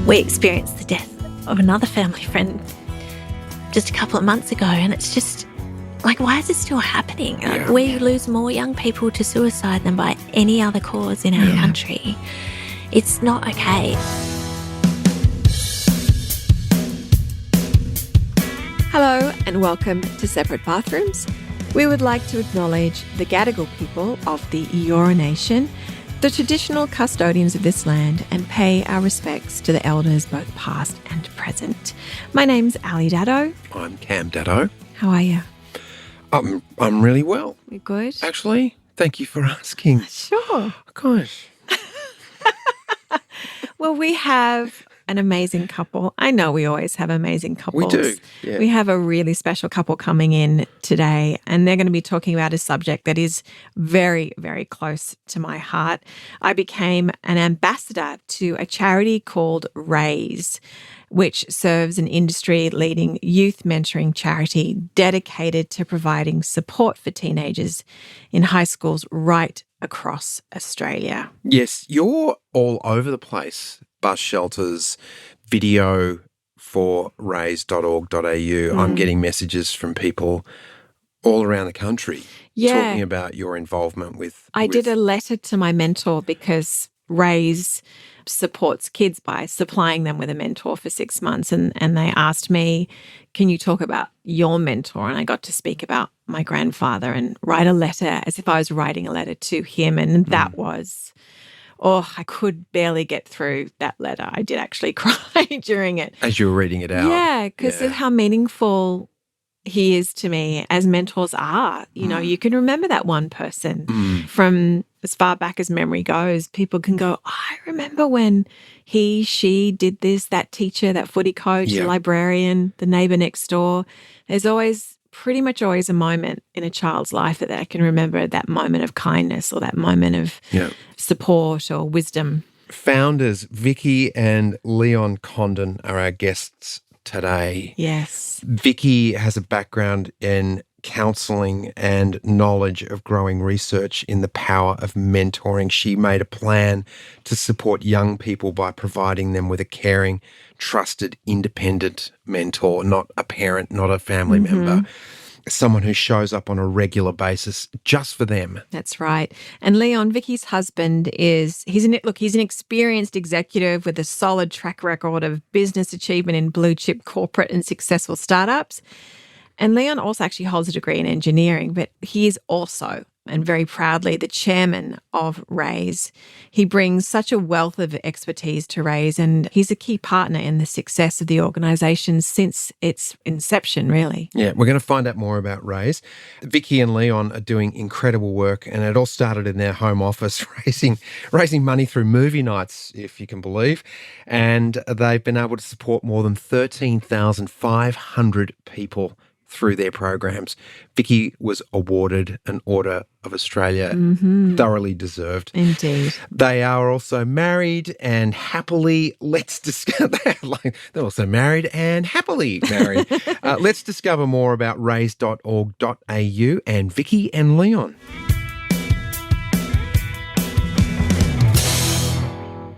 We experienced the death of another family friend just a couple of months ago, and it's just like, why is this still happening? Yeah. We lose more young people to suicide than by any other cause in our country. It's not okay. Hello and welcome to Separate Bathrooms. We would like to acknowledge the Gadigal people of the Eora Nation, the traditional custodians of this land, and pay our respects to the elders both past and present. My name's Ali Daddo. I'm Cam Daddo. How are you? I'm really well. You good? Actually, thank you for asking. Sure. Gosh. Well, we have an amazing couple. I know we always have amazing couples. We do, yeah. We have a really special couple coming in today, and they're going to be talking about a subject that is very, very close to my heart. I became an ambassador to a charity called RAISE, which serves an industry-leading youth mentoring charity dedicated to providing support for teenagers in high schools right across Australia. Yes, you're all over the place. Bus shelters, video for raise.org.au. I'm getting messages from people all around the country talking about your involvement with... I did a letter to my mentor because RAISE supports kids by supplying them with a mentor for 6 months. And they asked me, can you talk about your mentor? And I got to speak about my grandfather and write a letter as if I was writing a letter to him. And that was... Oh, I could barely get through that letter. I did actually cry during it. As you were reading it out. Yeah, because of how meaningful he is to me, as mentors are. You know, you can remember that one person from as far back as memory goes. People can go, I remember when he, she did this, that teacher, that footy coach, the librarian, the neighbour next door. There's pretty much always a moment in a child's life that they can remember, that moment of kindness or that moment of support or wisdom. Founders Vicki and Leon Condon are our guests today. Yes. Vicki has a background in counselling and knowledge of growing research in the power of mentoring. She made a plan to support young people by providing them with a caring, trusted, independent mentor, not a parent, not a family member, someone who shows up on a regular basis just for them. That's right. And Leon, Vicki's husband, he's an experienced executive with a solid track record of business achievement in blue chip corporate and successful startups. And Leon also actually holds a degree in engineering, but he is also, and very proudly, the chairman of RAISE. He brings such a wealth of expertise to RAISE, and he's a key partner in the success of the organisation since its inception, really. Yeah, we're going to find out more about RAISE. Vicki and Leon are doing incredible work, and it all started in their home office, raising money through movie nights, if you can believe. And they've been able to support more than 13,500 people through their programs. Vicki was awarded an Order of Australia, thoroughly deserved. Indeed. They are also married and happily, let's discover, they're also married and happily married. Let's discover more about raise.org.au and Vicki and Leon.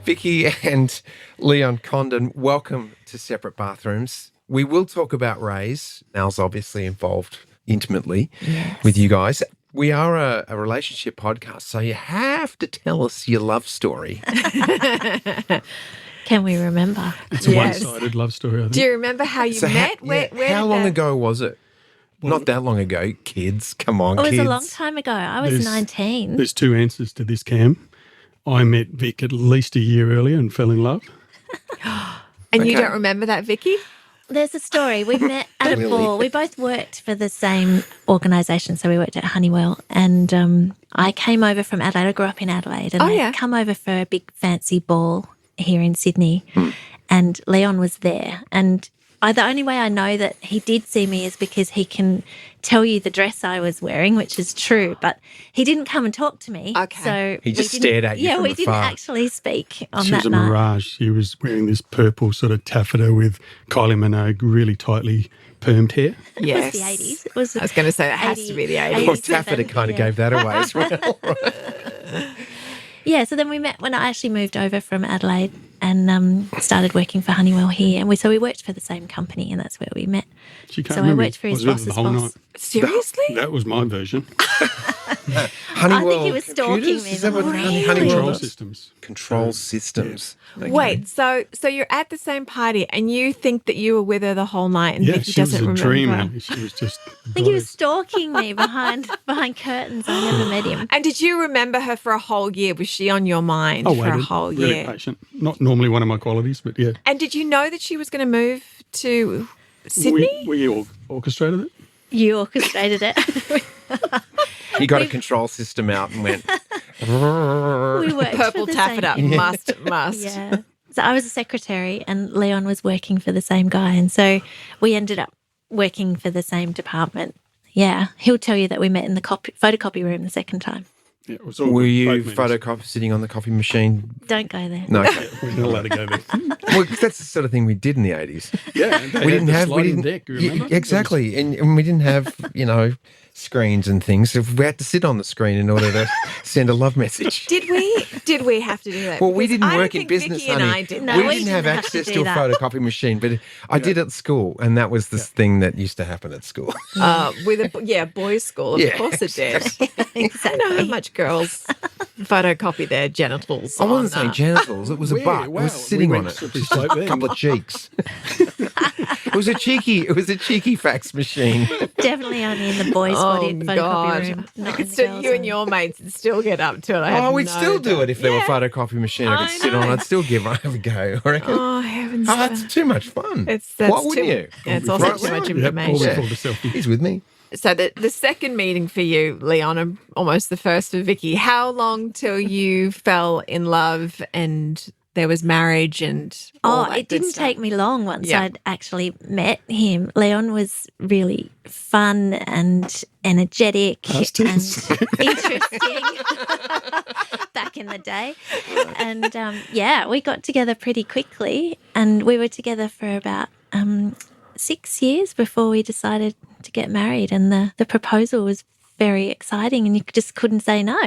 Vicki and Leon Condon, welcome to Separate Bathrooms. We will talk about RAISE. Nell's obviously involved intimately with you guys. We are a relationship podcast, so you have to tell us your love story. Can we remember? It's a one-sided love story, I think. Do you remember how you met? How long ago was it? Not that long ago, kids. Come on, It kids. was a long time ago. I was 19. There's two answers to this, Cam. I met Vic at least a year earlier and fell in love. And you don't remember that, Vicki? There's a story. We met at a ball. We both worked for the same organisation, so we worked at Honeywell. And I came over from Adelaide. I grew up in Adelaide. And I'd come over for a big fancy ball here in Sydney. And Leon was there. And the only way I know that he did see me is because he can tell you the dress I was wearing, which is true, but he didn't come and talk to me. Okay. So he just stared at you from we afar. didn't actually speak on She that was a night. mirage. She was wearing this purple sort of taffeta with Kylie Minogue really tightly permed hair. Yes. It was the 80s. It was I was going to say that has to be the 80s. Well, taffeta kind of gave that away as well. Yeah, so then we met when I actually moved over from Adelaide and started working for Honeywell here. And so we worked for the same company, and that's where we met. She can't So remember. I worked for his I was with her boss's the whole boss. night. Seriously? That was my version. Honeywell he was stalking computers? me Is the that what whole time. Honeywell Control does? systems. Control systems. Okay. Wait, so you're at the same party and you think that you were with her the whole night and Yeah, Vicki she was doesn't a remember? dreamer. She was just. I think he was stalking me behind curtains. I never met him. And did you remember her for a whole year? Was she on your mind I for waited. a whole Really year? patient. Not normally one of my qualities, but yeah. And did you know that she was going to move to Sydney? We all orchestrated it. You orchestrated it. He got a control system out and went. We worked Purple for the taffeta. same. Must. Yeah. So I was a secretary and Leon was working for the same guy. And so we ended up working for the same department. Yeah. He'll tell you that we met in the photocopy room the second time. Yeah, it was all Were good, you both meetings. sitting on the coffee machine? Don't go there. No. We're not allowed to go there. Well, that's the sort of thing we did in the 80s. Yeah, We didn't have deck, remember? exactly, and we didn't have screens and things. So we had to sit on the screen in order to send a love message. Did we have to do that? Well, we Because didn't I work don't in think business, Vicki and honey. I did No, that. we we didn't have didn't have to access do to a that. photocopy machine, but I did at school, and that was the thing that used to happen at school. With a boys' school, of Yeah, course it did. Exactly. I know how much girls photocopy their genitals. I wasn't on, saying genitals; it was a Where? butt. Wow, I was sitting we on went it, slippery just a slope there. couple of cheeks. It was a cheeky fax machine. Definitely only in the boys' photocopy room. Not in the So girls' you and one. your mates would still get up to it. I have Oh, we'd no still do doubt. it if there were Yeah. photocopy machine I could I sit on. know. I'd still have a go. I reckon. Oh, heavens. Oh, that's too much fun. That's Why wouldn't too, you? Yeah, it's also Right, too much right. Yep, all information. before the selfie. He's with me. So the second meeting for you, Leon, and almost the first for Vicki, how long till you fell in love and there was marriage and all that It good didn't stuff? take me long once Yeah. I'd actually met him. Leon was really fun and energetic Past and tense. interesting back in the day. And we got together pretty quickly and we were together for about 6 years before we decided to get married. And the proposal was very exciting and you just couldn't say no.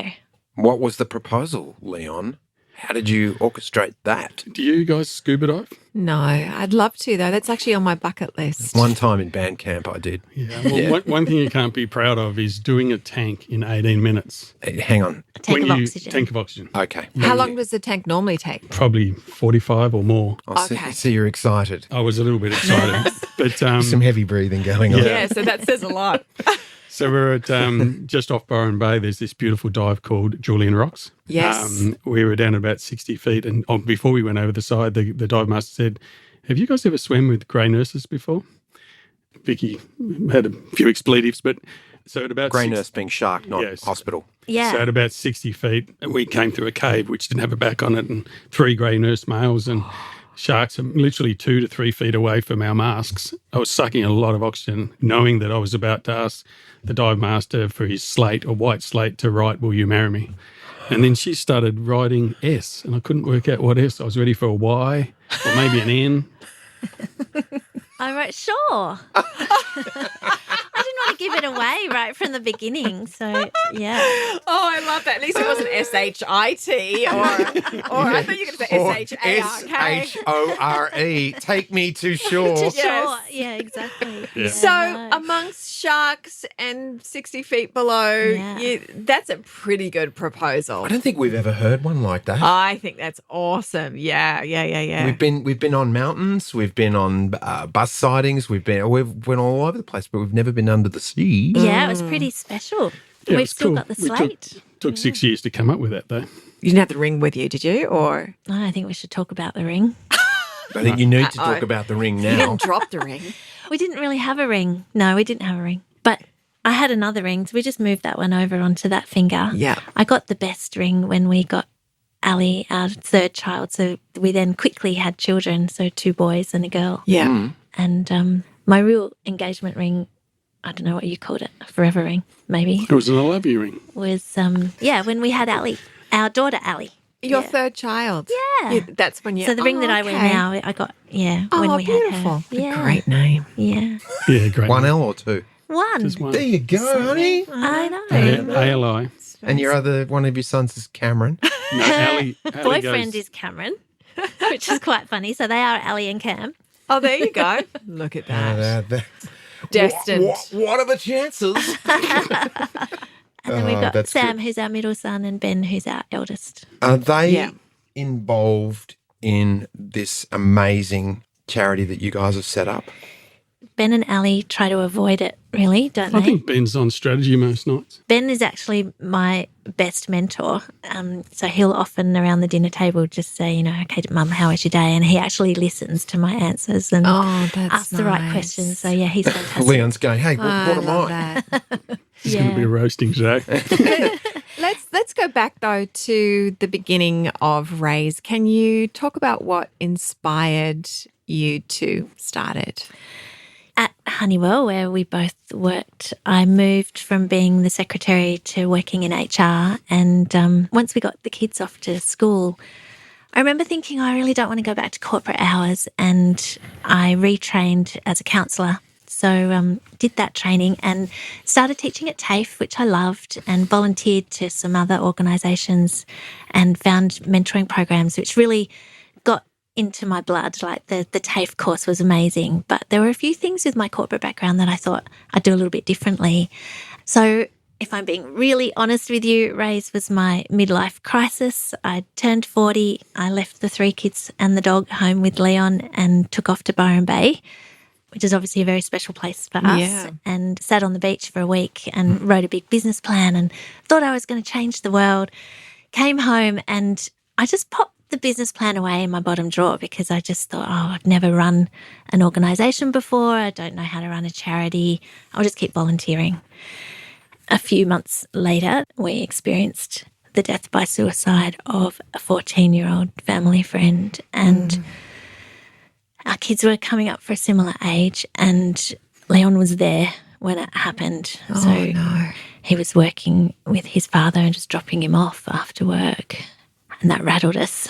What was the proposal, Leon? How did you orchestrate that? Do you guys scuba dive? No, I'd love to, though. That's actually on my bucket list. One time in band camp, I did. Yeah. Well, One thing you can't be proud of is doing a tank in 18 minutes. Hang on. A tank of oxygen. Tank of oxygen. Okay. How long does the tank normally take? Probably 45 or more. I Okay. see you're excited. I was a little bit excited. But Some heavy breathing going on. Yeah. So that says a lot. So we're at just off Byron Bay. There's this beautiful dive called Julian Rocks. Yes. We were down at about 60 feet, and before we went over the side, the dive master said, "Have you guys ever swam with grey nurses before?" Vicki had a few expletives, but so at about Grey nurse being shark, not Yes. hospital. Yeah. So at about 60 feet, we came through a cave which didn't have a back on it, and 3 grey nurse males and sharks are literally 2 to 3 feet away from our masks. I was sucking a lot of oxygen, knowing that I was about to ask the dive master for his slate, a white slate, to write, "Will you marry me?" And then she started writing S, and I couldn't work out what S. I was ready for a Y or maybe an N. I wrote, sure. I didn't want to give it away right from the beginning. So, yeah. Oh, I love that. At least it wasn't S-H-I-T or I thought you were going to say Or S-H-A-R-K. SHORE. Take me to shore. To Yes. shore. Yeah, exactly. Yeah. So no. amongst sharks and 60 feet below, Yeah. that's a pretty good proposal. I don't think we've ever heard one like that. I think that's awesome. Yeah. We've been on mountains, we've been on bus sightings, we've been all over the place, but we've never been under the sea. Yeah, it was pretty special. Yeah, it We've was still cool. got the We slate. Took 6 years to come up with that, though. You didn't have the ring with you, did you? Or I don't think we should talk about the ring. I think you need to talk about the ring you now. didn't drop the ring? We didn't really have a ring. No, we didn't have a ring. But I had another ring, so we just moved that one over onto that finger. Yeah. I got the best ring when we got Ali, our third child. So we then quickly had children, so 2 boys and a girl. Yeah. And my real engagement ring, I don't know what you called it, a forever ring, maybe, It was an I love you ring. was, when we had Ali, our daughter Ali. Your Yeah. third child. Yeah. That's when you. So the ring that I wear okay. now, I got, when Oh, we beautiful. had her. Yeah. Great name. Yeah. Yeah, great. One L or two? One. Just one. There you go, honey. I know. ALI. And your other one of your sons is Cameron. No, Ali boyfriend is Cameron, which is quite funny. So they are Ali and Cam. Oh, there you go. Look at that. Destined. What are the chances? And then we've got Sam, who's our middle son, and Ben, who's our eldest. Are they involved in this amazing charity that you guys have set up? Ben and Ali try to avoid it, really, don't they? I think Ben's on strategy most nights. Ben is actually my best mentor. So he'll often around the dinner table just say, okay, Mum, how was your day? And he actually listens to my answers and asks the right questions. So, yeah, he's fantastic. Leon's going, hey, what am I? It's going to be a roasting show. Let's go back, though, to the beginning of Raise. Can you talk about what inspired you to start it? At Honeywell, where we both worked, I moved from being the secretary to working in HR. And once we got the kids off to school, I remember thinking, I really don't want to go back to corporate hours. And I retrained as a counsellor. So did that training and started teaching at TAFE, which I loved, and volunteered to some other organisations and found mentoring programs, which really got into my blood. Like the TAFE course was amazing, but there were a few things with my corporate background that I thought I'd do a little bit differently. So if I'm being really honest with you, Raise was my midlife crisis. I turned 40. I left the 3 kids and the dog home with Leon and took off to Byron Bay, which is obviously a very special place for us, and sat on the beach for a week and wrote a big business plan and thought I was going to change the world. Came home and I just popped the business plan away in my bottom drawer because I just thought, I've never run an organisation before. I don't know how to run a charity. I'll just keep volunteering. A few months later, we experienced the death by suicide of a 14-year-old family friend, and our kids were coming up for a similar age, and Leon was there when it happened. He was working with his father and just dropping him off after work. And that rattled us.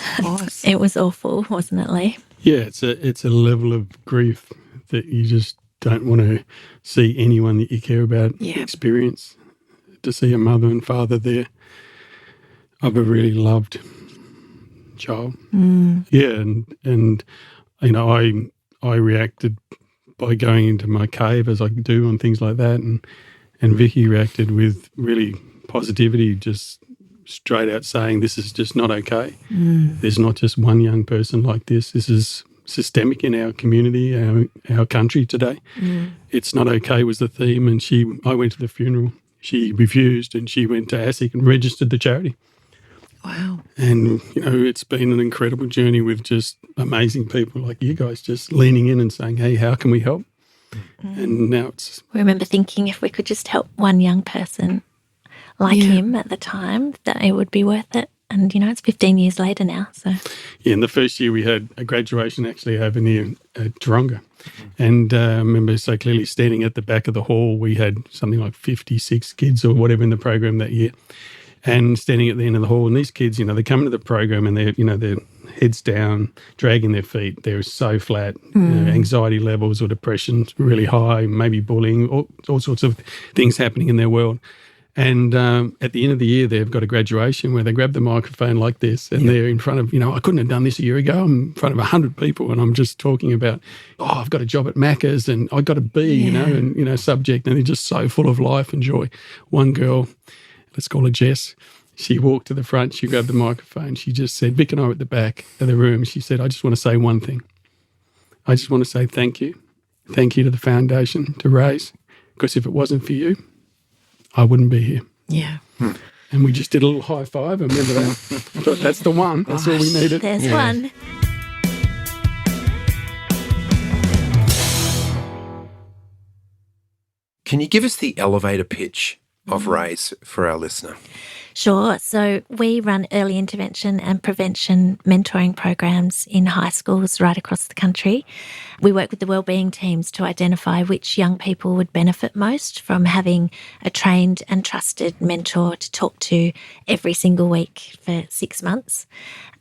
It was awful, wasn't it, Lee? Yeah, it's a level of grief that you just don't want to see anyone that you care about experience. To see a mother and father there of a really loved child. Yeah, and I reacted by going into my cave as I do on things like that, and Vicki reacted with really positivity, just straight out saying this is just not okay. There's not just one young person like this. This is systemic in our community, our country today. It's not okay was the theme, and I went to the funeral. She refused, and she went to ASIC and registered the charity. Wow. And, it's been an incredible journey with just amazing people like you guys just leaning in and saying, hey, how can we help? And now I remember thinking if we could just help one young person like him at the time, that it would be worth it. And, it's 15 years later now. So in the first year we had a graduation actually over near Taronga. And I remember so clearly standing at the back of the hall, we had something like 56 kids or whatever in the program that year. And standing at the end of the hall, and these kids, they come into the program and they're heads down, dragging their feet. They're so flat, anxiety levels or depression really high, maybe bullying, all sorts of things happening in their world. And at the end of the year, they've got a graduation where they grab the microphone like this and they're in front of, I couldn't have done this a year ago. I'm in front of 100 people and I'm just talking about, I've got a job at Macca's and I got a B, and, subject. And they're just so full of life and joy. One girl, let's call her Jess, she walked to the front, she grabbed the microphone. She just said, Vic and I were at the back of the room. She said, I just want to say one thing. I just want to say thank you. Thank you to the foundation, to Raise, because if it wasn't for you, I wouldn't be here. Yeah. And we just did a little high five. I remember that. I thought, that's the one. That's all we needed. There's one. Can you give us the elevator pitch of Raise for our listener? Sure. So we run early intervention and prevention mentoring programs in high schools right across the country. We work with the wellbeing teams to identify which young people would benefit most from having a trained and trusted mentor to talk to every single week for 6 months.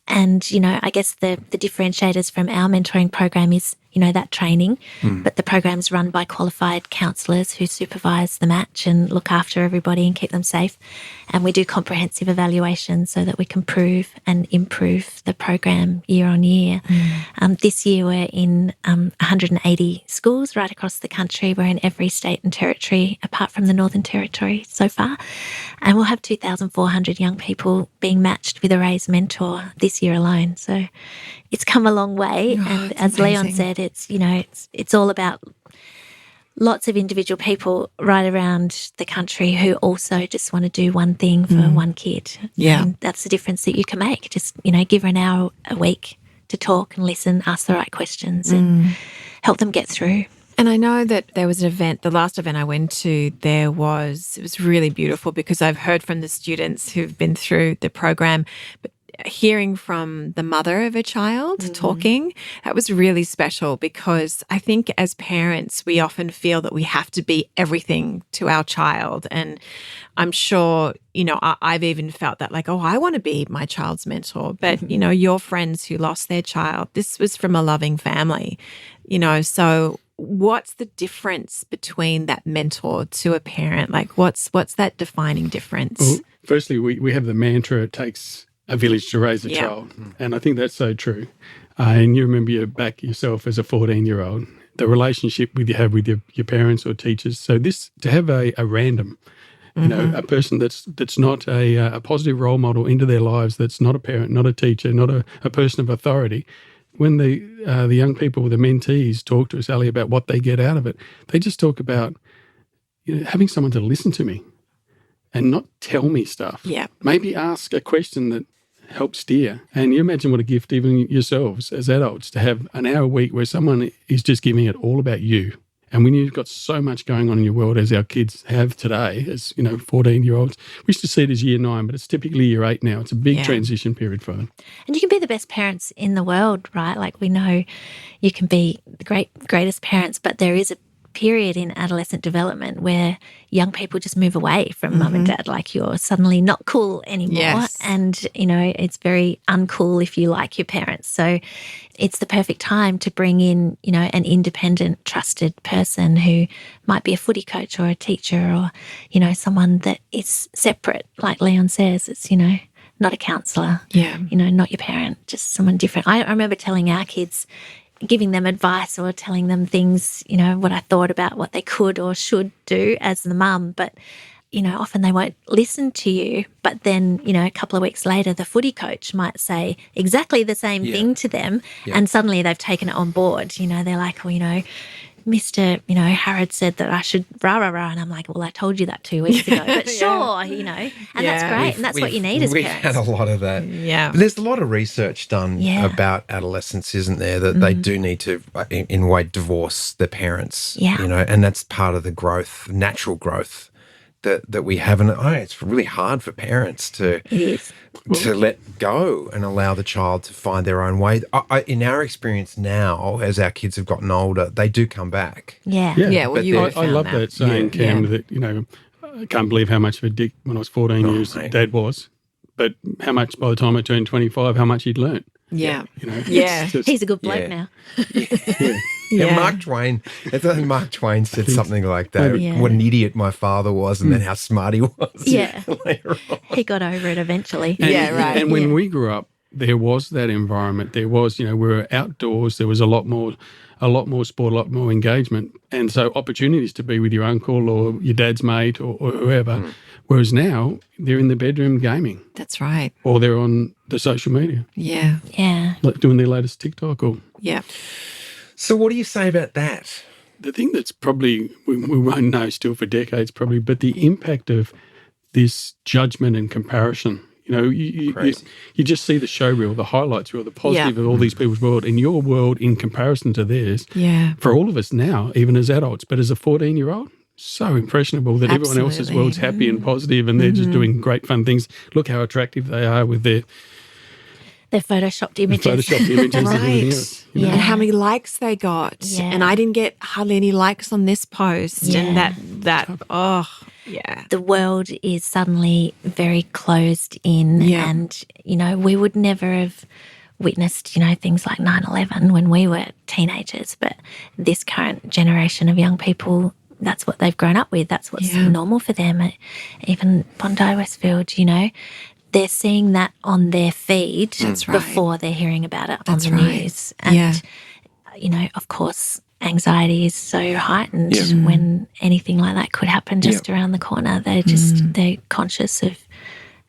And, I guess the differentiators from our mentoring program is that training. But the program's run by qualified counsellors who supervise the match and look after everybody and keep them safe. And we do comprehensive evaluation so that we can prove and improve the program year on year. This year we're in 180 schools right across the country. We're in every state and territory apart from the Northern Territory so far. And we'll have 2,400 young people being matched with a Raise mentor this year alone. So it's come a long way. And as amazing. Leon said, it's all about lots of individual people right around the country who also just want to do one thing for one kid. Yeah. And that's the difference that you can make. Just, give her an hour a week to talk and listen, ask the right questions and help them get through. And I know that there was an event, the last event I went to, it was really beautiful because I've heard from the students who've been through the program, but hearing from the mother of a child talking, that was really special because I think as parents, we often feel that we have to be everything to our child. And I'm sure, I've even felt that like, I want to be my child's mentor. But, your friends who lost their child, this was from a loving family, so what's the difference between that mentor to a parent? Like what's that defining difference? Well, firstly, we have the mantra, it takes a village to raise a child. And I think that's so true. And you remember yourself as a 14-year-old, the relationship you have with your parents or teachers. So to have a random, a person that's not a positive role model into their lives, that's not a parent, not a teacher, not a person of authority. When the young people, the mentees, talk to us, Ali, about what they get out of it, they just talk about having someone to listen to me and not tell me stuff. Yeah. Maybe ask a question that helps steer. And you imagine what a gift even yourselves as adults to have an hour a week where someone is just giving it all about you. And when you've got so much going on in your world, as our kids have today, as 14-year-olds, we used to see it as year 9, but it's typically year 8 now. It's a big transition period for them. And you can be the best parents in the world, right? Like we know you can be the greatest parents, but there is a period in adolescent development where young people just move away from mum and dad, like you're suddenly not cool anymore. Yes. And, it's very uncool if you like your parents. So it's the perfect time to bring in, an independent, trusted person who might be a footy coach or a teacher or, someone that is separate, like Leon says. It's, not a counsellor, not your parent, just someone different. I remember telling our kids, giving them advice or telling them things, what I thought about what they could or should do as the mum. But, often they won't listen to you. But then, a couple of weeks later, the footy coach might say exactly the same thing to them. And suddenly they've taken it on board. They're like, well, Mr. Harrod said that I should rah, rah, rah. And I'm like, well, I told you that 2 weeks ago. But sure, and that's great. And that's what you need as parents. We've had a lot of that. Yeah. But there's a lot of research done about adolescents, isn't there, that they do need to, in a way, divorce their parents. Yeah. And that's part of the growth, natural growth that we have. And it's really hard for parents to let go and allow the child to find their own way. In our experience now, as our kids have gotten older, they do come back. Yeah. Well, I love that saying, Cam, that, I can't believe how much of a dick when I was 14 years Dad was, but how much by the time I turned 25, how much he'd learnt. Yeah. He's a good bloke now. Yeah, Mark Twain. I think Mark Twain said something like that. What an idiot my father was, and then how smart he was. Yeah, later on. He got over it eventually. And when we grew up, there was that environment. There was, we were outdoors. There was a lot more sport, a lot more engagement, and so opportunities to be with your uncle or your dad's mate or whoever. Whereas now they're in the bedroom gaming. That's right. Or they're on the social media. Yeah. Like doing their latest TikTok or. Yeah. So what do you say about that? The thing that's probably, we won't know still for decades probably, but the impact of this judgment and comparison. You just see the show reel, the highlights reel, the positive of all these people's world, and your world in comparison to theirs. Yeah. For all of us now, even as adults, but as a 14-year-old, so impressionable that everyone else's world's happy and positive and they're just doing great fun things. Look how attractive they are with their photoshopped images. And everything else. And how many likes they got. Yeah. And I didn't get hardly any likes on this post. Yeah. And that the world is suddenly very closed in and, we would never have witnessed, things like 9/11 when we were teenagers, but this current generation of young people, that's what they've grown up with. That's what's normal for them. Even Bondi, Westfield, you know, they're seeing that on their feed before they're hearing about it on the news. And, you know, of course, anxiety is so heightened when anything like that could happen just around the corner. They're conscious of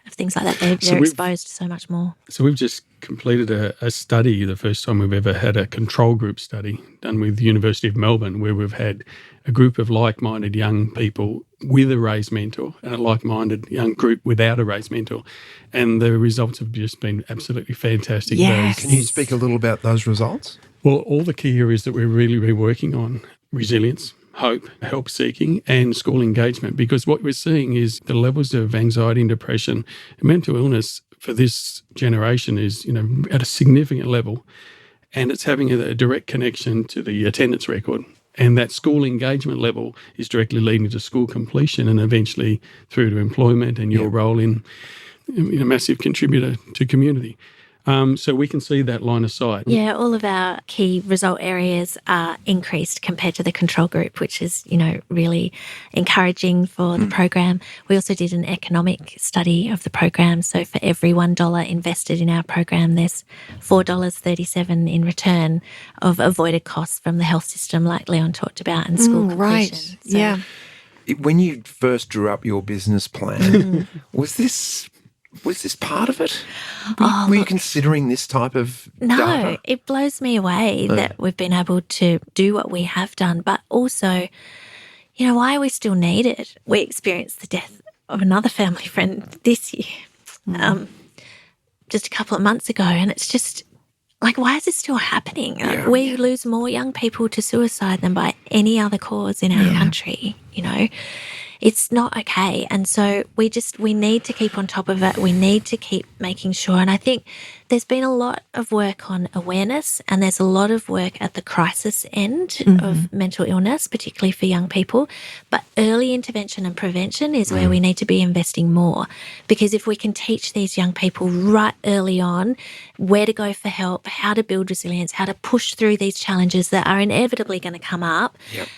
things like that. They're exposed to so much more. So we've just completed a study, the first time we've ever had a control group study done with the University of Melbourne, where we've had a group of like-minded young people with a raised mentor and a like-minded young group without a raised mentor. And the results have just been absolutely fantastic. Yes. Can you speak a little about those results? Well, all the key areas that we're really working on, resilience, hope, help seeking, and school engagement, because what we're seeing is the levels of anxiety and depression and mental illness for this generation is, you know, at a significant level, and it's having a direct connection to the attendance record. And that school engagement level is directly leading to school completion and eventually through to employment and your role in a massive contributor to community. So we can see that line of sight. Yeah, all of our key result areas are increased compared to the control group, which is, you know, really encouraging for the program. We also did an economic study of the program. So for every $1 invested in our program, there's $4.37 in return of avoided costs from the health system, like Leon talked about, and school completion. Right. So, When you first drew up your business plan, was this part of it? Were you considering this type of No, data? it blows me away that we've been able to do what we have done, but also, you know, why we still need it. We experienced the death of another family friend this year, just a couple of months ago, and it's just like, why is this still happening? We lose more young people to suicide than by any other cause in our country, you know. It's not okay. And so we need to keep on top of it. We need to keep making sure. And I think there's been a lot of work on awareness, and there's a lot of work at the crisis end of mental illness, particularly for young people. But early intervention and prevention is where we need to be investing more, because if we can teach these young people right early on where to go for help, how to build resilience, how to push through these challenges that are inevitably going to come up,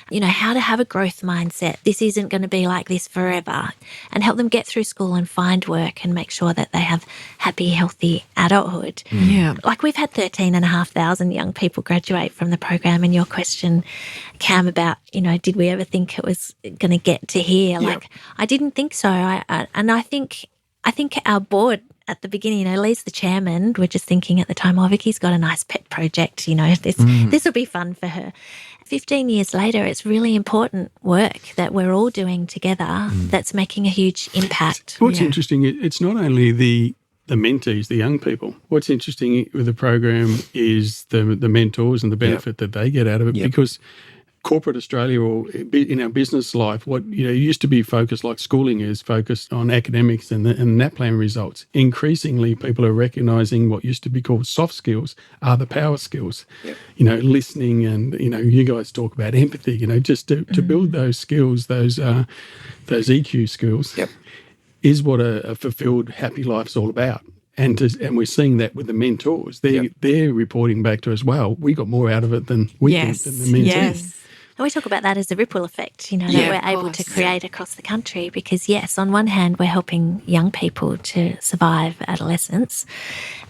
you know, how to have a growth mindset. This isn't going to be like this forever, and help them get through school and find work and make sure that they have happy, healthy adulthood. Yeah. Like, we've had 13,500 young people graduate from the program, and your question, Cam, about, you know, did we ever think it was going to get to here? Like, I didn't think so. I think our board at the beginning, you know, Lee's the chairman. We're just thinking at the time, oh, Vicky's got a nice pet project, you know, this will be fun for her. 15 years later, it's really important work that we're all doing together that's making a huge impact. What's interesting, it's not only the mentees, the young people. What's interesting with the program is the mentors and the benefit that they get out of it, because corporate Australia, or in our business life, what, you know, used to be focused, like schooling is focused on academics and NAPLAN results. Increasingly, people are recognising what used to be called soft skills are the power skills. You know, listening, and, you know, you guys talk about empathy. You know, just to build those skills, those EQ skills, is what a fulfilled, happy life's all about. And we're seeing that with the mentors. They're reporting back to us, well, we got more out of it than we think, than the mentees. Yes. And we talk about that as a ripple effect, you know, that we're able to create across the country, because, yes, on one hand, we're helping young people to survive adolescence,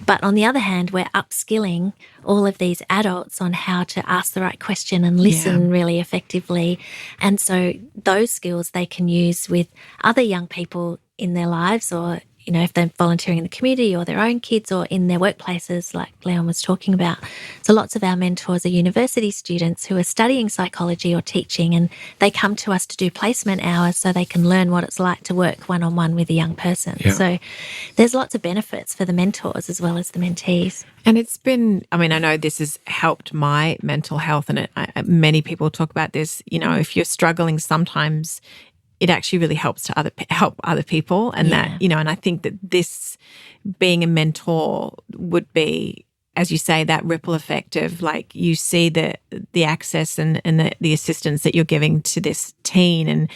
but on the other hand, we're upskilling all of these adults on how to ask the right question and listen really effectively. And so those skills they can use with other young people in their lives, or, you know, if they're volunteering in the community or their own kids, or in their workplaces, like Leon was talking about. So lots of our mentors are university students who are studying psychology or teaching, and they come to us to do placement hours so they can learn what it's like to work one-on-one with a young person. So there's lots of benefits for the mentors as well as the mentees. And it's been, I mean, I know this has helped my mental health, and many people talk about this. You know, if you're struggling, sometimes it actually really helps to help other people, and that, you know, and I think that this being a mentor would be, as you say, that ripple effect of, like, you see the access and the assistance that you're giving to this teen, and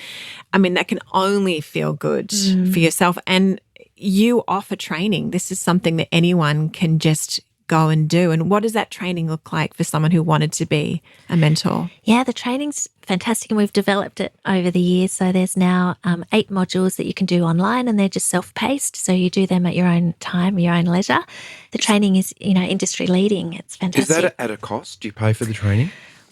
I mean, that can only feel good for yourself. And you offer training. This is something that anyone can just go and do? And what does that training look like for someone who wanted to be a mentor? Yeah, the training's fantastic, and we've developed it over the years. So there's now 8 modules that you can do online, and they're just self-paced. So you do them at your own time, your own leisure. The training is, industry leading. It's fantastic. Is that at a cost? Do you pay for the training?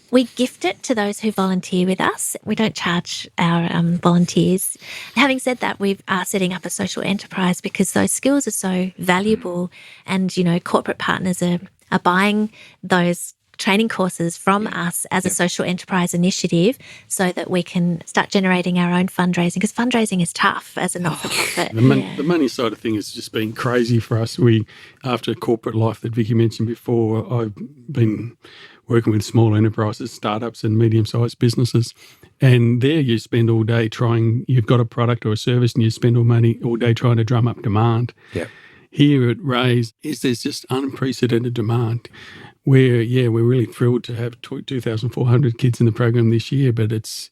We gift it to those who volunteer with us. We don't charge our volunteers. Having said that, we are setting up a social enterprise because those skills are so valuable, and, corporate partners are buying those training courses from us as a social enterprise initiative so that we can start generating our own fundraising, because fundraising is tough as a not-for-profit. The money side of things has just been crazy for us. After corporate life that Vicki mentioned before, I've been working with small enterprises, startups and medium-sized businesses. And there you spend all day you've got a product or a service and you spend all day trying to drum up demand. Yeah. Here at Raise, there's just unprecedented demand. We're really thrilled to have 2,400 kids in the program this year, but it's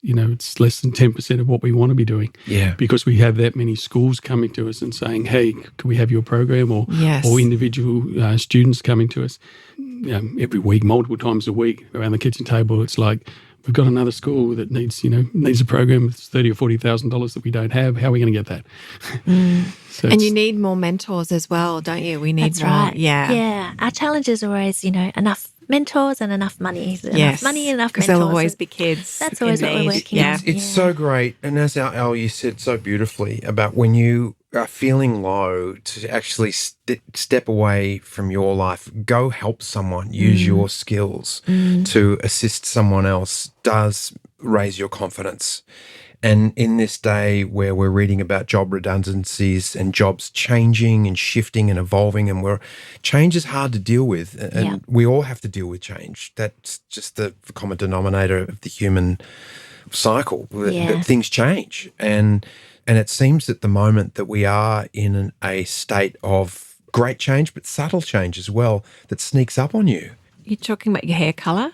less than 10% of what we want to be doing. Yeah. Because we have that many schools coming to us and saying, hey, can we have your program? Or individual students coming to us every week, multiple times a week around the kitchen table. It's like, we've got another school that needs a program with $30,000 or $40,000 that we don't have. How are we going to get that? And you need more mentors as well, don't you? We need That's more. right. Yeah. Yeah. Our challenge is always, enough mentors and enough money. Yes. Enough money, enough mentors. Because there'll always be kids. That's always what we're working on. It's so great. And as Al, you said so beautifully about when you are feeling low, to actually step away from your life, go help someone, use your skills to assist someone else, does raise your confidence. And in this day where we're reading about job redundancies and jobs changing and shifting and evolving, and change is hard to deal with, and we all have to deal with change. That's just the common denominator of the human cycle. That things change, and it seems at the moment that we are in a state of great change, but subtle change as well that sneaks up on you. You're talking about your hair colour?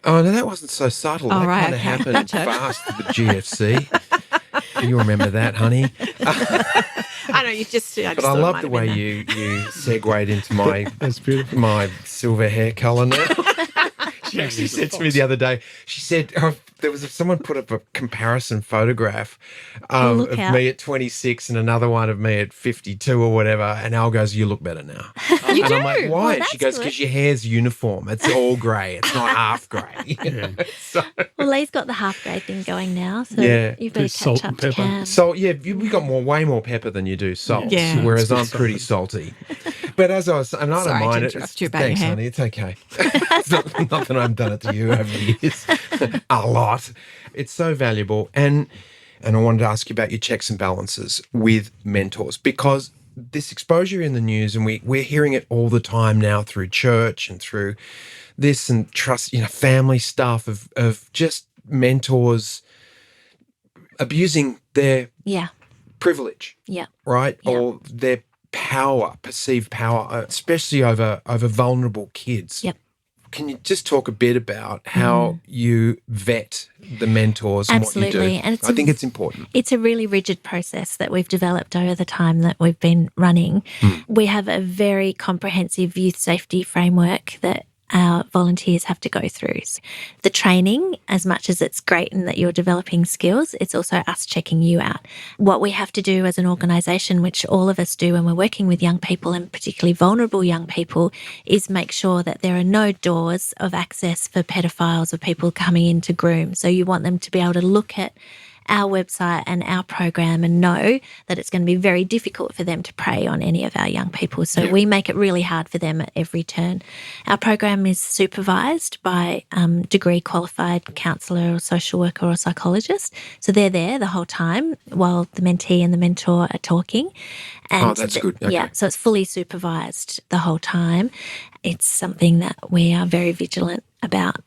Oh, no, that wasn't so subtle. Oh, that right, kind of happened fast at the GFC. You remember that, honey? I know, you just... But I love the way you segued into my That's beautiful. My silver hair colour now. She actually said to me the other day, she said, someone put up a comparison photograph of me at 26 and another one of me at 52 or whatever, and Al goes, you look better now. You do? I'm like, why? Well, she goes, because your hair's uniform. It's all grey. It's not half grey. Well, Lee's got the half grey thing going now, so you've got to There's salt catch up and to pepper. Cam. So, we got way more pepper than you do salt, whereas I'm pretty salty. But as I was, and I don't mind it. Thanks, honey. It's okay. It's not that I've done it to you over the years. A lot. It's so valuable. And I wanted to ask you about your checks and balances with mentors, because this exposure in the news, and we're hearing it all the time now through church and through this and trust, family stuff of just mentors abusing their privilege, right? Yeah. Or their power, perceived power, especially over vulnerable kids. Yep. Can you just talk a bit about how you vet the mentors and what you do? And I think it's important. It's a really rigid process that we've developed over the time that we've been running. We have a very comprehensive youth safety framework that our volunteers have to go through. The training, as much as it's great and that you're developing skills, it's also us checking you out. What we have to do as an organisation, which all of us do when we're working with young people, and particularly vulnerable young people, is make sure that there are no doors of access for pedophiles or people coming in to groom. So you want them to be able to look at our website and our program and know that it's going to be very difficult for them to prey on any of our young people. So we make it really hard for them at every turn. Our program is supervised by degree qualified counsellor or social worker or psychologist. So they're there the whole time while the mentee and the mentor are talking. And that's good. Okay. Yeah, so it's fully supervised the whole time. It's something that we are very vigilant about.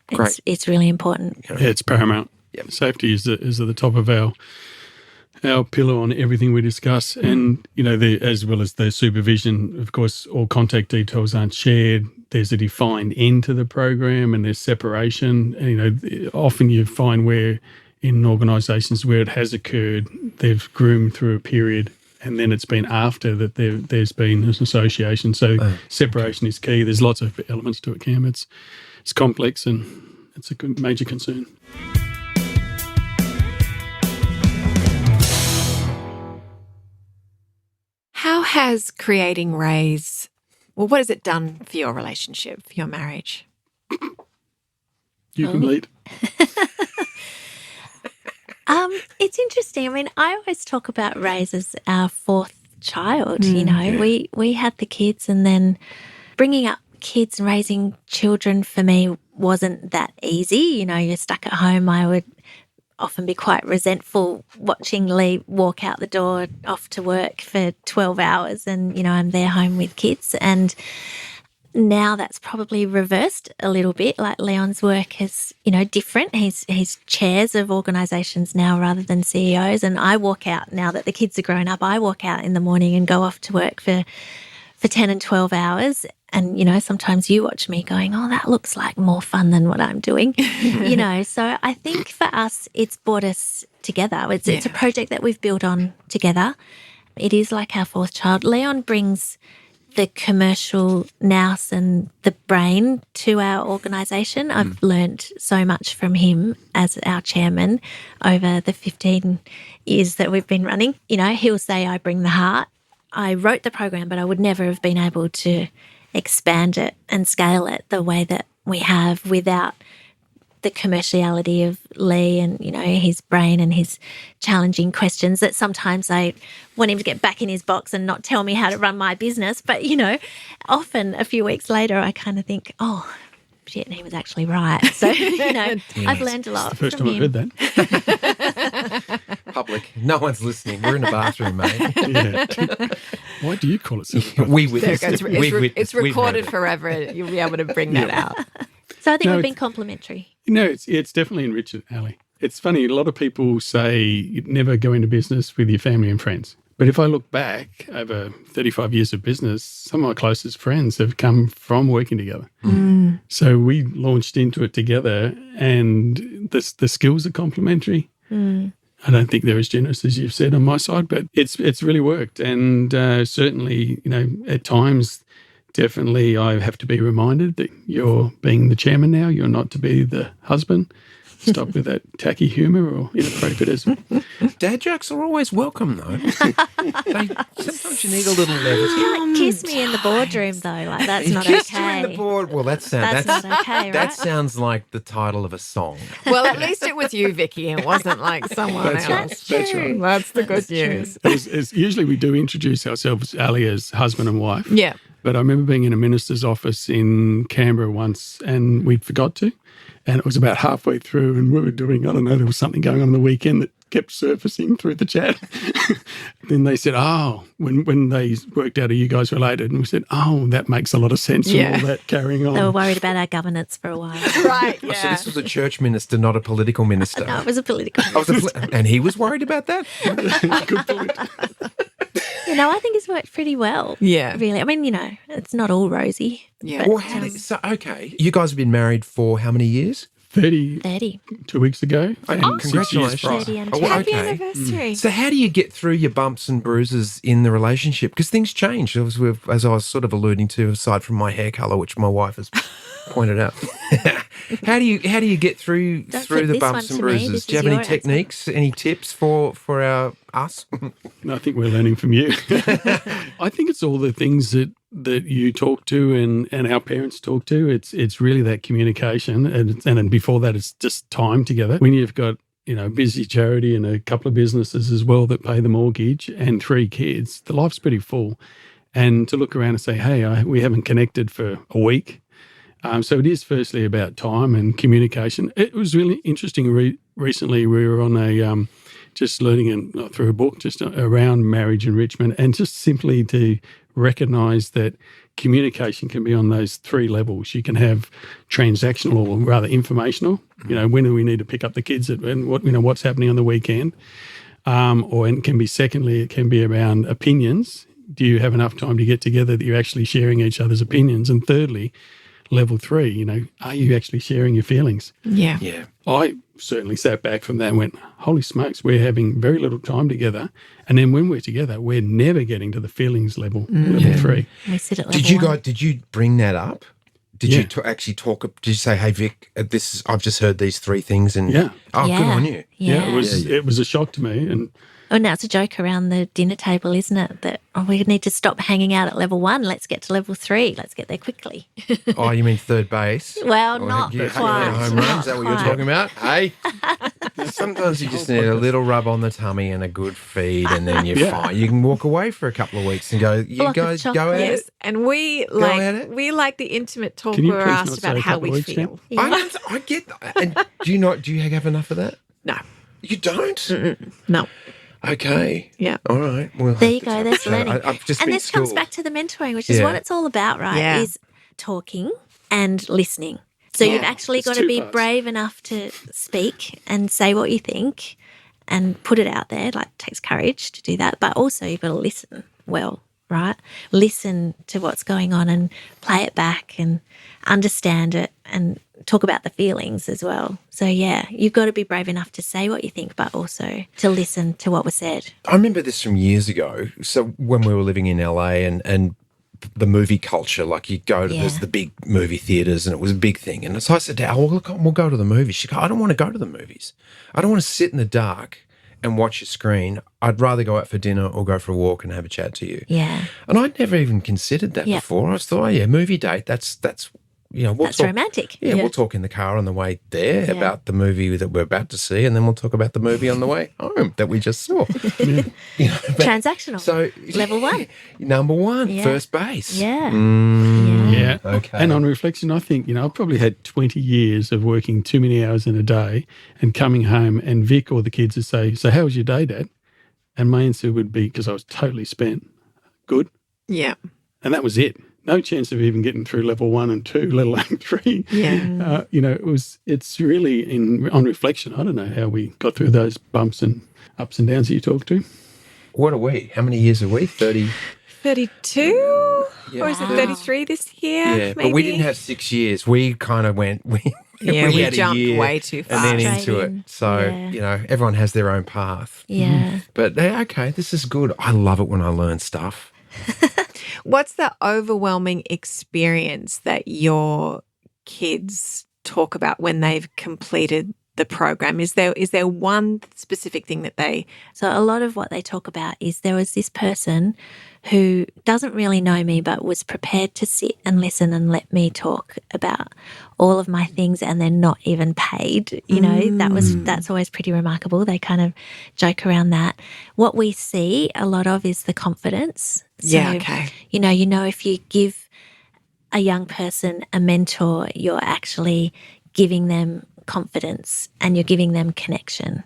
It's really important. Yeah, it's paramount. Yep. Safety is at the top of our pillar on everything we discuss, and as well as the supervision. Of course, all contact details aren't shared. There's a defined end to the program, and there's separation. And, often you find where in organisations where it has occurred, they've groomed through a period and then it's been after that there's been an association. So separation is key. There's lots of elements to it, Cam. It's complex and it's a major concern. How has creating Raise, well, what has it done for your relationship, for your marriage? You can lead. It's interesting. I mean, I always talk about Raise as our fourth child. You know, we had the kids, and then bringing up kids and raising children for me wasn't that easy. You know, you're stuck at home. I would often be quite resentful watching Lee walk out the door off to work for 12 hours and, you know, I'm there home with kids. And now that's probably reversed a little bit. Like Leon's work is, you know, different. He's chairs of organisations now rather than CEOs. And I walk out, now that the kids are grown up, I walk out in the morning and go off to work for 10 and 12 hours. And, you know, sometimes you watch me going, oh, that looks like more fun than what I'm doing, you know. So I think for us, it's brought us together. It's a project that we've built on together. It is like our fourth child. Leon brings the commercial nous and the brain to our organisation. I've learned so much from him as our chairman over the 15 years that we've been running. You know, he'll say, I bring the heart. I wrote the program, but I would never have been able to expand it and scale it the way that we have without the commerciality of Lee and, you know, his brain and his challenging questions that sometimes I want him to get back in his box and not tell me how to run my business. But, you know, often a few weeks later I kind of think, oh, shit, he was actually right. So, you know, I've learned a lot. It's the first from time him. I've heard that. Public. No one's listening. We're in a bathroom, mate. Yeah. Why do you call it so? We witnessed it. It's recorded forever. You'll be able to bring that out. So I think we've been complementary. No, it's definitely enriched it, Ali. It's funny, a lot of people say you'd never go into business with your family and friends. But if I look back over 35 years of business, some of my closest friends have come from working together. So we launched into it together, and the skills are complementary. I don't think they're as generous as you've said on my side, but it's really worked. And certainly, you know, at times, definitely I have to be reminded that you're being the chairman now. You're not to be the husband. Stop with that tacky humour or inappropriatism. Dad jokes are always welcome, though. Sometimes you need a little levity. You can't kiss me in the boardroom, though. Like, that's not Kissed okay. you in the board. Well, that's not okay, right? That sounds like the title of a song. Well, at least it was you, Vicki. It wasn't like someone else. That's That's true. right. That's the good news. As usually we do introduce ourselves, Ali, as husband and wife. Yeah. But I remember being in a minister's office in Canberra once, and we'd forgot to. And it was about halfway through, and we were doing, I don't know, there was something going on the weekend that kept surfacing through the chat. Then they said, oh, when they worked out, are you guys related? And we said, oh, that makes a lot of sense from all that carrying on. They were worried about our governance for a while. Right, So this was a church minister, not a political minister. No, it was a political. And he was worried about that? Good point. You know, I think it's worked pretty well. Yeah. Really. I mean, you know, it's not all rosy. Yeah. Well, okay. You guys have been married for how many years? 30 30. 2 weeks ago. And 6 years Congratulations. prior. 30 and Happy okay. anniversary. So how do you get through your bumps and bruises in the relationship? Because things change, as I was sort of alluding to, aside from my hair colour, which my wife has pointed out. How do you get through Don't the put this bumps one and to me. bruises? This Do you is have any your answer. techniques, any tips for us? No, I think we're learning from you. I think it's all the things that you talk to and our parents talk to. It's really that communication, and then before that, it's just time together. When you've got, you know, busy charity and a couple of businesses as well that pay the mortgage and 3 kids, the life's pretty full. And to look around and say, hey, we haven't connected for a week. So it is firstly about time and communication. It was really interesting. Recently, we were on a just learning through a book just around marriage enrichment, and just simply to recognise that communication can be on those 3 levels. You can have transactional, or rather informational. You know, when do we need to pick up the kids, and what's happening on the weekend, or it can be secondly, it can be around opinions. Do you have enough time to get together that you're actually sharing each other's opinions? And thirdly, level 3, you know, are you actually sharing your feelings? Yeah. Yeah. I certainly sat back from that and went, holy smokes, we're having very little time together. And then when we're together, we're never getting to the feelings level 3. We sit at level 1. Did you bring that up? Did you actually talk? Did you say, "Hey Vic, I've just heard these 3 things," and good on you. Yeah. It was a shock to me, and now it's a joke around the dinner table, isn't it? That we need to stop hanging out at level 1. Let's get to level 3. Let's get there quickly. Oh, you mean third base? Well, not quite. Home run? Is that what you're talking about? Hey, sometimes you just need a little rub on the tummy and a good feed, and then you're fine. You can walk away for a couple of weeks and go. You guys go at it. And we like the intimate talk where we're asked about how we feel. Yeah. I get that. And do you have enough of that? No, you don't. Mm-mm. No. Okay. Yeah. All right. Well, there you go. There's learning. And this comes back to the mentoring, which is what it's all about, right? Yeah. Is talking and listening. So you've actually got to be brave enough to speak and say what you think and put it out there. Like, it takes courage to do that. But also you've got to listen well, right? Listen to what's going on and play it back and understand it and talk about the feelings as well. So, you've got to be brave enough to say what you think, but also to listen to what was said. I remember this from years ago. So when we were living in LA and the movie culture, like you go to there's the big movie theaters and it was a big thing. And so I said, "Dad, we'll go to the movies." She goes, "I don't want to go to the movies. I don't want to sit in the dark and watch a screen. I'd rather go out for dinner or go for a walk and have a chat to you." Yeah. And I'd never even considered that before. I was thought, movie date, that's that's romantic. Yeah, we'll talk in the car on the way there about the movie that we're about to see, and then we'll talk about the movie on the way home that we just saw. Transactional. So level 1. Number 1, first base. Yeah. Yeah. Okay. And on reflection, I think, I've probably had 20 years of working too many hours in a day and coming home and Vic or the kids would say, "So how was your day, Dad?" And my answer would be, because I was totally spent, "Good." Yeah. And that was it. No chance of even getting through level 1 and 2, let alone 3. Yeah. It's really on reflection. I don't know how we got through those bumps and ups and downs that you talked to. What are we? How many years are we? 30? 32? Yeah. Or is it 33 this year? Yeah, maybe? But we didn't have 6 years. We kind of went, we had jumped a year way too fast. and then into it. So, everyone has their own path. Yeah. But, okay, this is good. I love it when I learn stuff. What's the overwhelming experience that your kids talk about when they've completed the program? Is there one specific thing that they... So a lot of what they talk about is there was this person who doesn't really know me but was prepared to sit and listen and let me talk about all of my things and they're not even paid. That's always pretty remarkable. They kind of joke around that. What we see a lot of is the confidence. So, okay. If you give a young person a mentor, you're actually giving them confidence and you're giving them connection.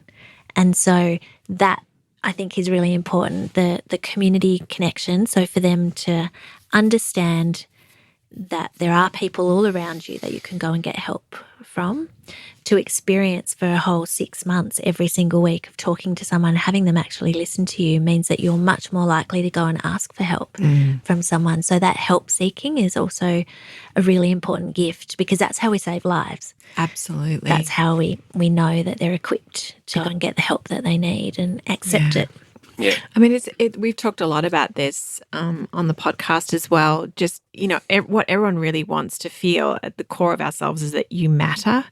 And so that, I think, is really important, the community connection. So for them to understand that there are people all around you that you can go and get help from, to experience for a whole 6 months every single week of talking to someone, having them actually listen to you means that you're much more likely to go and ask for help from someone. So that help seeking is also a really important gift because that's how we save lives. Absolutely. That's how we know that they're equipped to go and get the help that they need and accept it. Yeah. I mean, we've talked a lot about this on the podcast as well. Just, what everyone really wants to feel at the core of ourselves is that you matter.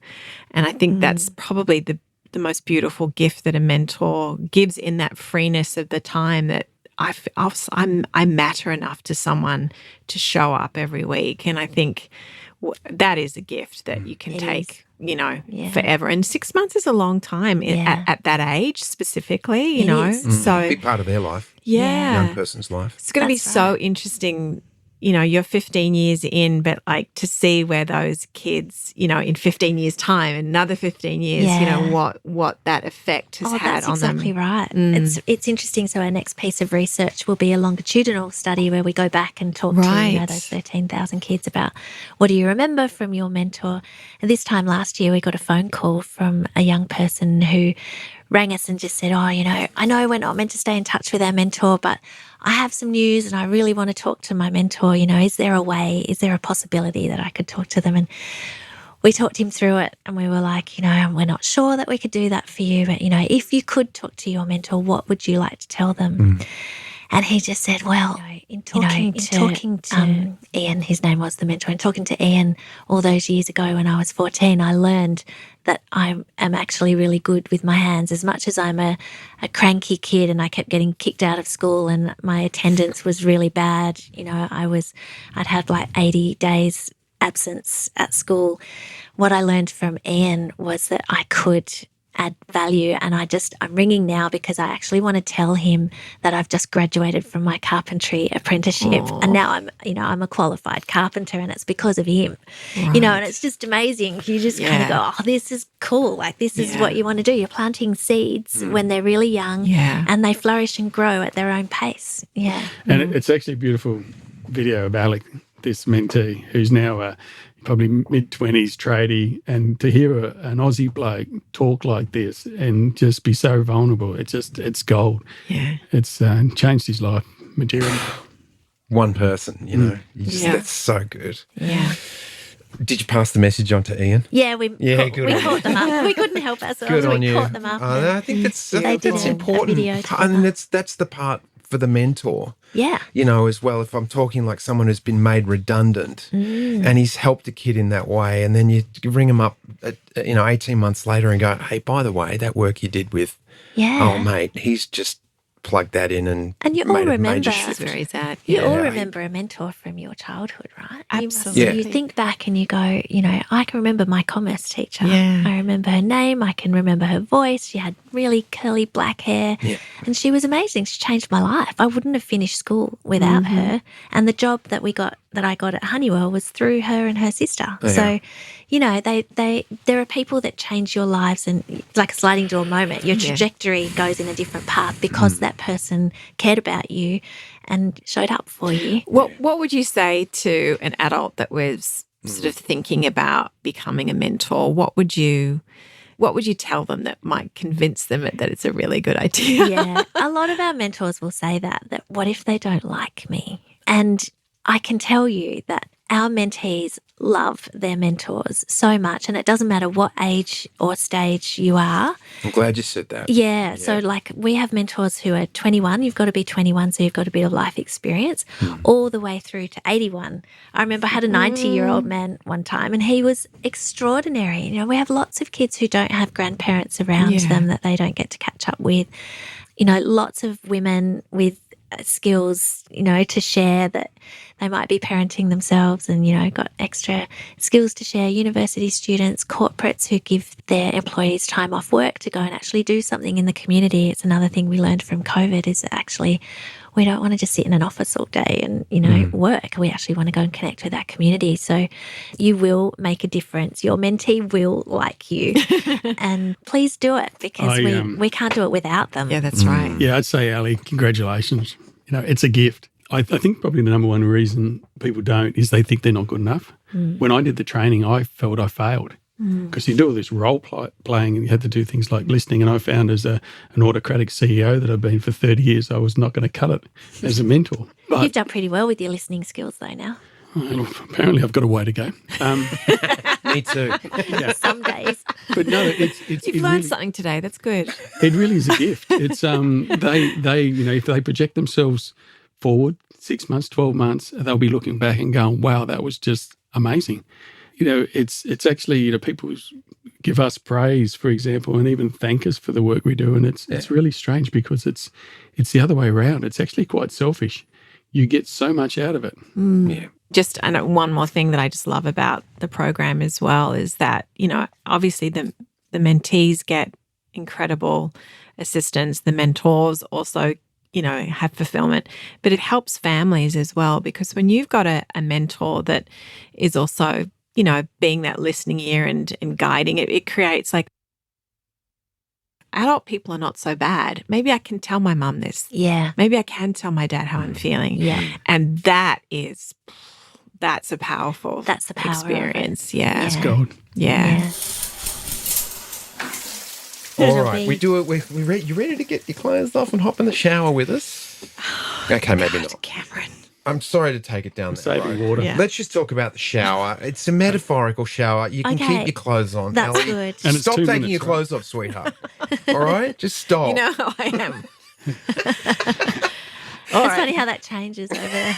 And I think that's probably the most beautiful gift that a mentor gives, in that freeness of the time that I matter enough to someone to show up every week. And I think that is a gift that you can take, forever. And 6 months is a long time at that age specifically, So big part of their life. Yeah. Young person's life. It's going to be so interesting. You're 15 years in, but like to see where those kids, in 15 years' time, another 15 years, what that effect has had on them. That's exactly right. It's interesting. So our next piece of research will be a longitudinal study where we go back and talk to those 13,000 kids about what do you remember from your mentor. And this time last year we got a phone call from a young person who rang us and just said, I know we're not meant to stay in touch with our mentor, but I have some news and I really want to talk to my mentor. Is there a way, is there a possibility that I could talk to them? And we talked him through it, and we were like, we're not sure that we could do that for you, but, if you could talk to your mentor, what would you like to tell them? And he just said, well, in talking to Ian, his name was the mentor, and talking to Ian all those years ago when I was 14, I learned that I am actually really good with my hands. As much as I'm a cranky kid and I kept getting kicked out of school and my attendance was really bad, I'd had like 80 days absence at school. What I learned from Ian was that I could add value, and I'm ringing now because I actually want to tell him that I've just graduated from my carpentry apprenticeship. Aww. And now I'm a qualified carpenter, and it's because of him. Right. And it's just amazing. You just kind of go, oh, this is cool. Like, this is what you want to do. You're planting seeds when they're really young and they flourish and grow at their own pace. Yeah. And it's actually a beautiful video of Alec, this mentee, who's now probably mid-20s tradie, and to hear an Aussie bloke talk like this and just be so vulnerable, it's gold. Yeah. It's changed his life materially. One person, that's so good. Yeah. Did you pass the message on to Ian? Yeah, we caught them up. We couldn't help ourselves. Good on we you. Caught them up. I think that's important. And that's the part for the mentor. Yeah. As well, if I'm talking like someone who's been made redundant and he's helped a kid in that way, and then you ring him up, 18 months later and go, hey, by the way, that work you did with, oh, mate, he's just plugged that in and you all remember. It's very sad. You all remember a mentor from your childhood, right? Absolutely. You think back and you go, I can remember my commerce teacher. Yeah. I remember her name. I can remember her voice. She had really curly black hair and she was amazing. She changed my life. I wouldn't have finished school without her. And the job that I got at Honeywell was through her and her sister. Oh, so, there are people that change your lives, and like a sliding door moment, your trajectory goes in a different path because that person cared about you and showed up for you. What would you say to an adult that was sort of thinking about becoming a mentor? What would you tell them that might convince them that it's a really good idea? Yeah, a lot of our mentors will say that what if they don't like me? And I can tell you that our mentees love their mentors so much, and it doesn't matter what age or stage you are. I'm glad you said that. Yeah. So like we have mentors who are 21. You've got to be 21, so you've got a bit of life experience, all the way through to 81. I remember I had a 90-year-old man one time, and he was extraordinary. We have lots of kids who don't have grandparents around them that they don't get to catch up with. Lots of women with skills, to share, that they might be parenting themselves and, got extra skills to share. University students, corporates who give their employees time off work to go and actually do something in the community. It's another thing we learned from COVID, is that actually we don't want to just sit in an office all day and, work. We actually want to go and connect with that community. So you will make a difference. Your mentee will like you. And please do it, because we can't do it without them. Yeah, that's right. Yeah, I'd say, Ali, congratulations. It's a gift. I think probably the number one reason people don't is they think they're not good enough. When I did the training, I felt I failed. Because you do all this role playing and you had to do things like listening, and I found as an autocratic CEO that I've been for 30 years, I was not going to cut it as a mentor. But you've done pretty well with your listening skills though now. Apparently I've got a way to go. Me too. Yeah. Some days. But no, you've learned something today. That's good. It really is a gift. It's they if they project themselves forward 6 months, 12 months, they'll be looking back and going, wow, that was just amazing. It's actually, people give us praise, for example, and even thank us for the work we do. And it's really strange, because it's the other way around. It's actually quite selfish. You get so much out of it. Yeah. Just one more thing that I just love about the program as well is that, obviously the mentees get incredible assistance. The mentors also, have fulfillment, but it helps families as well, because when you've got a mentor that is also, being that listening ear and guiding it creates like, adult people are not so bad. Maybe I can tell my mum this. Yeah. Maybe I can tell my dad how I'm feeling. Yeah. And that's a powerful experience. Yeah. It's gold. Yeah. All right. We do it. You ready to get your clothes off and hop in the shower with us? Okay, maybe not. Cameron. I'm sorry to take it down that Saving road. water. Yeah. Let's just talk about the shower. It's a metaphorical shower. You can Okay. keep your clothes on. That's Ellie. good. And it's Stop 2 taking minutes, your right? clothes off, sweetheart. All right? Just stop. You know how I am. It's funny how that changes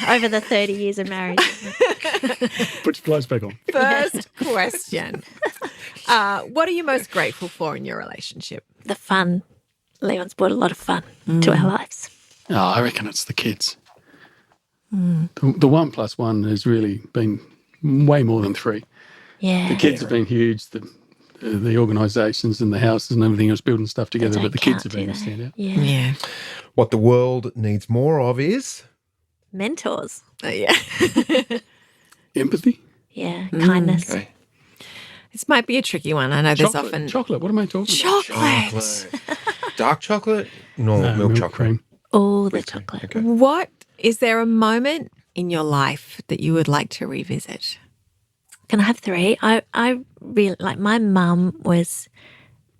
over the 30 years of marriage. Isn't it? Put your clothes back on. First question. What are you most grateful for in your relationship? The fun. Leon's brought a lot of fun to our lives. Oh, I reckon it's the kids. The 1 + 1 has really been way more than 3. Yeah. The kids have been huge. The organisations and the houses and everything else, building stuff together, They but the don't kids have count, been a do they? standout. Yeah. Yeah. What the world needs more of is Mentors. Yeah. Empathy? Yeah. Kindness. okay. This might be a tricky one. I know there's Chocolate. often Chocolate. What am I talking about? chocolate. Dark chocolate, normal milk chocolate. cream. All the chocolate. Okay. What is there a moment in your life that you would like to revisit? Can I have 3? I really like my mum was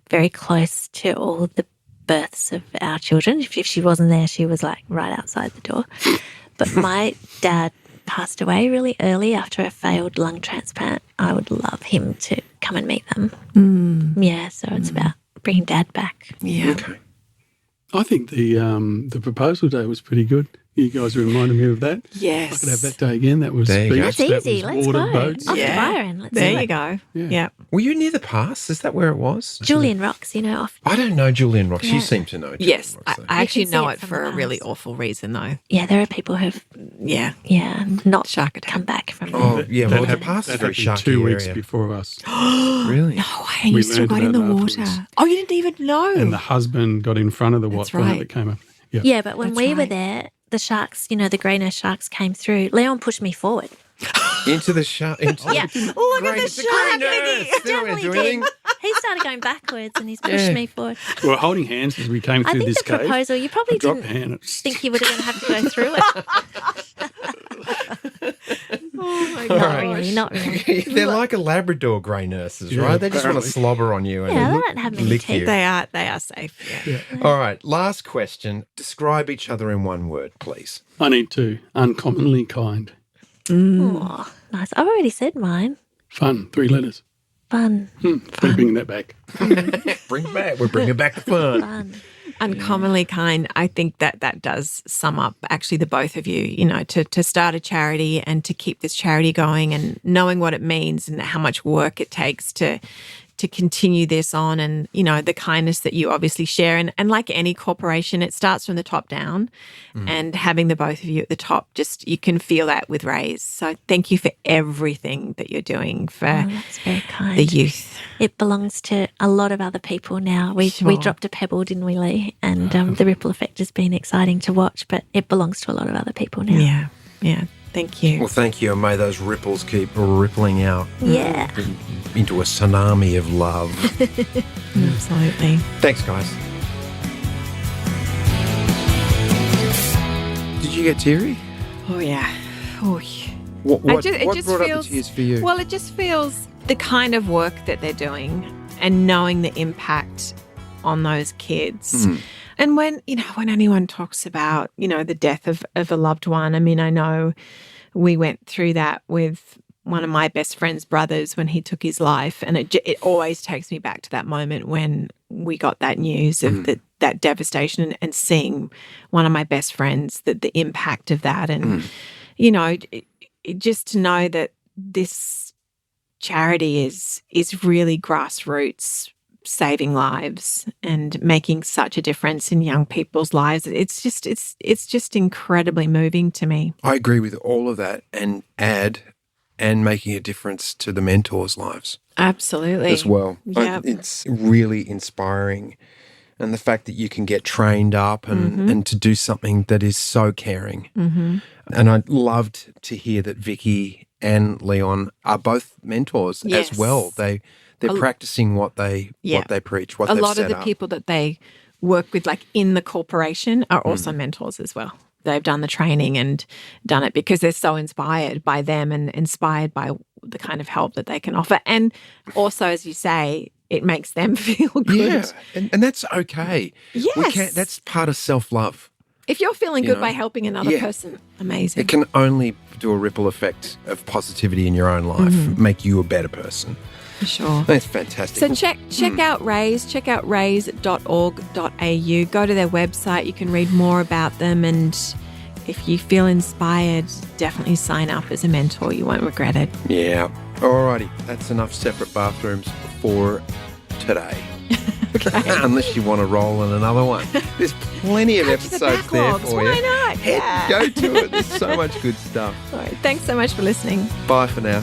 very close to all the births of our children. If she wasn't there, she was like right outside the door. But my dad passed away really early after a failed lung transplant. I would love him to come and meet them. Yeah, so it's about bringing Dad back. Yeah. Okay. I think the proposal day was pretty good. You guys reminded me of that. Yes. I could have that day again. That was There you go. beach, That's that easy. was Let's water, go. boats. Off to Yeah. Byron. Let's There do you it. go. Yeah. Yeah. Were you near the pass? Is that where it was? Julian Rocks, off. I don't know Julian Rocks. You Yeah. seem to know Julian Yes. Rocks, though. I actually You can see know it it from for the a really past. awful reason, though. Yeah, there are people who've, Yeah. not Shark attack. come back from Oh, there. yeah. That Well, the happened- pass is that very happened sharky 2 weeks area. before us. Really? No way. You still learned got in the about it water. afterwards. Oh, you didn't even know. And the husband got in front of the That's one right. that came up. Yeah. Yeah, but when That's we were right. there, the sharks, the grey nurse sharks came through. Leon pushed me forward. Into the shark. Yeah. Look at the shark, Vicky. Definitely do did. anything. He started going backwards and he's pushed Yeah. me forward. We were holding hands as we came I through think this the cave. proposal, you I probably dropped didn't a hand. think you were going to have to go through it. Oh, my Not really. They're like a Labrador grey nurses, Yeah, right? They just want to apparently. slobber on you and Yeah, they don't have many lick teeth. you. They are safe. Yeah. All right, last question. Describe each other in one word, please. I need 2. Uncommonly kind. Oh, nice. I've already said mine. Fun. 3 letters. Fun. We're bringing that back. Bring back. We're bringing back the fun. Fun. Uncommonly kind. I think that does sum up actually the both of you, to start a charity and to keep this charity going and knowing what it means and how much work it takes to continue this on and, the kindness that you obviously share. And like any corporation, it starts from the top down and having the both of you at the top, just you can feel that with Raise. So thank you for everything that you're doing for Oh, that's very kind. the youth. It belongs to a lot of other people now. We Sure. dropped a pebble, didn't we, Lee? And the ripple effect has been exciting to watch, but it belongs to a lot of other people now. Yeah. Yeah. Thank you. Well, thank you. And may those ripples keep rippling out Yeah. into a tsunami of love. Absolutely. Thanks, guys. Did you get teary? Oh, yeah. Oh, What it what just brought feels, up the tears for you? Well, it just feels the kind of work that they're doing and knowing the impact on those kids. And when anyone talks about, the death of a loved one, I mean, I know we went through that with one of my best friend's brothers when he took his life. And it always takes me back to that moment when we got that news of that devastation and seeing one of my best friends, the impact of that. And, just to know that this charity is really grassroots, saving lives and making such a difference in young people's lives. It's just incredibly moving to me. I agree with all of that and making a difference to the mentors' lives Absolutely. as well. Yep. It's really inspiring. And the fact that you can get trained up and to do something that is so caring. And I loved to hear that Vicki and Leon are both mentors Yes. as well. They're practicing what they preach, what A they've lot set of the up. people that they work with, like in the corporation, are also mentors as well. They've done the training and done it because they're so inspired by them and inspired by the kind of help that they can offer. And also, as you say, it makes them feel good. Yeah, and that's okay. Yes. That's part of self-love. If you're feeling good by helping another person, amazing. It can only do a ripple effect of positivity in your own life, make you a better person. For sure. That's fantastic. So check out Raise, check out raise.org.au. Go to their website. You can read more about them, and if you feel inspired, definitely sign up as a mentor. You won't regret it. Yeah. Alrighty. That's enough separate bathrooms for today. Okay. Unless you want to roll in another one. There's plenty of episodes there for you. Why not? Go to it. There's so much good stuff. All right. Thanks so much for listening. Bye for now.